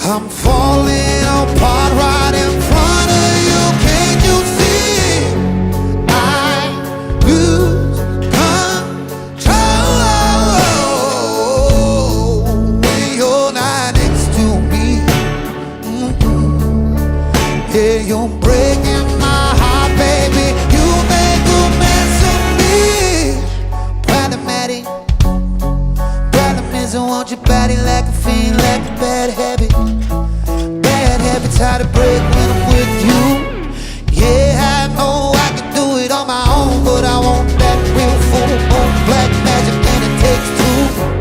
I'm falling apart right in front of you. Can't you see? I lose control when you're not next to me. Yeah, you're breaking my heart, baby. You make a mess of me. Problematic. Problem is I want your body like a fiend, like a bad habit. Bad habits hard to break when I'm with you.